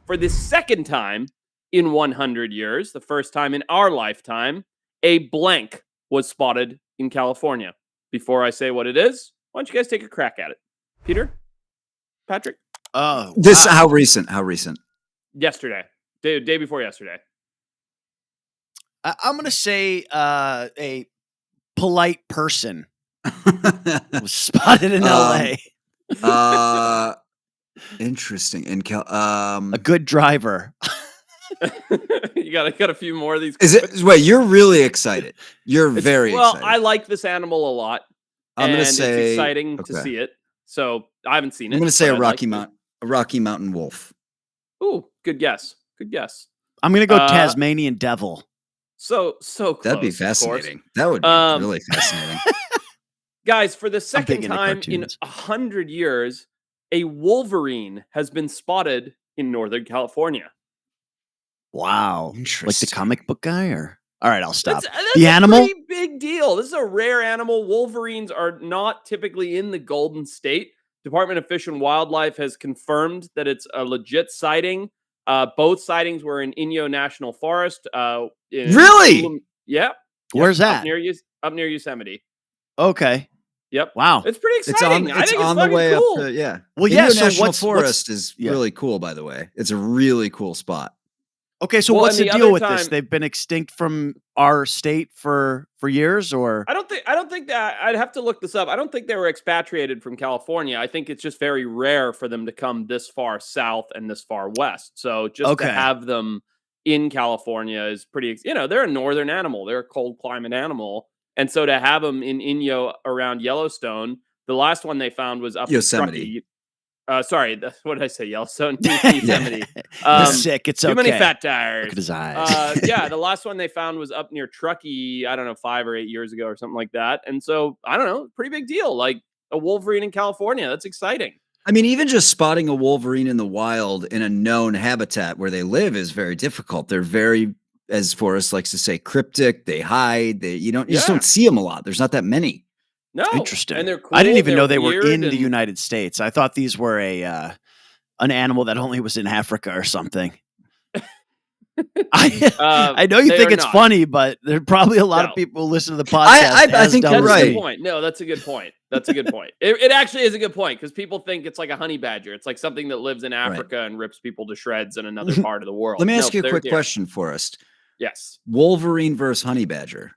for the second time in 100 years, the first time in our lifetime, a blank was spotted in California. Before I say what it is, why don't you guys take a crack at it? Peter? Patrick? Oh, This how recent? How recent? Yesterday. Day before yesterday. I'm going to say a polite person was spotted in LA. Interesting. In A good driver. You got a few more of these. Is it? Wait, you're really excited. You're very excited. Well, I like this animal a lot. I'm going to say it's exciting to see it. So I haven't seen it. I'm going to say a Rocky Mountain wolf. Ooh, good guess. Good guess. I'm going to go Tasmanian devil. So close. That'd be fascinating. That would be really fascinating. Guys, for the second time in 100 years, a Wolverine has been spotted in Northern California. Wow. Interesting. Like the comic book guy, or? All right, I'll stop. That's the animal? Pretty big deal. This is a rare animal. Wolverines are not typically in the Golden State. Department of Fish and Wildlife has confirmed that it's a legit sighting. Both sightings were in Inyo National Forest. Really? Yeah. Where's that? Up near Yosemite. Okay. Yep. It's It's pretty exciting. It's on the way cool. up to, yeah. Well, Inyo yeah. So National what's Forest is really cool, by the way. It's a really cool spot. Okay, so what's the deal with this? They've been extinct from our state for years, or I don't think that I'd have to look this up. I don't think they were expatriated from California. I think it's just very rare for them to come this far south and this far west. So just to have them in California is pretty, they're a northern animal. They're a cold climate animal. And so to have them in Inyo around Yellowstone, the last one they found was up Yosemite. Sorry, what did I say? Yellowstone, Yosemite. He's sick. It's too many fat tires. Look at his eyes. Yeah, the last one they found was up near Truckee. I don't know, 5 or 8 years ago or something like that. And so I don't know, pretty big deal. Like a Wolverine in California. That's exciting. I mean, even just spotting a Wolverine in the wild in a known habitat where they live is very difficult. They're very, as Forrest likes to say, cryptic. They hide. You just don't see them a lot. There's not that many. No, interesting. And they're cool. I didn't even know they were weird in the United States. I thought these were an animal that only was in Africa or something. I know you think it's funny, but there are probably a lot of people who listen to the podcast. I think you're right. A good point. No, that's a good point. That's a good point. It actually is a good point because people think it's like a honey badger. It's like something that lives in Africa and rips people to shreds in another part of the world. Let me ask you a quick question, Forrest. Yes. Wolverine versus honey badger.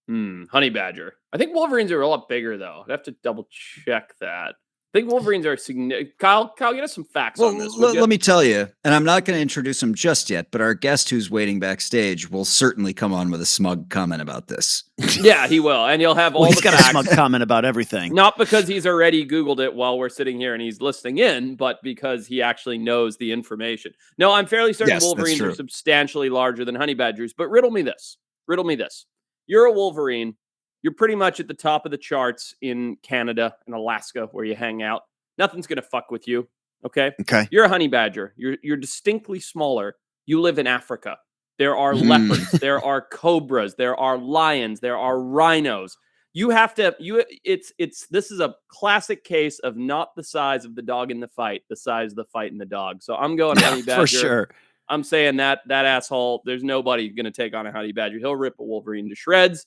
Honey badger. I think Wolverines are a lot bigger, though. I'd have to double check that. I think Wolverines are significant. Kyle, get us some facts on this. Let me tell you, and I'm not going to introduce him just yet, but our guest who's waiting backstage will certainly come on with a smug comment about this. Yeah, he will. And he'll have all the facts. He's got a smug comment about everything. Not because he's already Googled it while we're sitting here and he's listening in, but because he actually knows the information. No, I'm fairly certain Wolverines are substantially larger than honey badgers, but riddle me this. You're a Wolverine. You're pretty much at the top of the charts in Canada and Alaska where you hang out. Nothing's going to fuck with you, okay? Okay. You're a honey badger. You're distinctly smaller. You live in Africa. There are leopards. There are cobras. There are lions. There are rhinos. You have to, this is a classic case of not the size of the dog in the fight, the size of the fight in the dog. So I'm going honey badger. For sure. I'm saying that asshole, there's nobody going to take on a honey badger. He'll rip a Wolverine to shreds.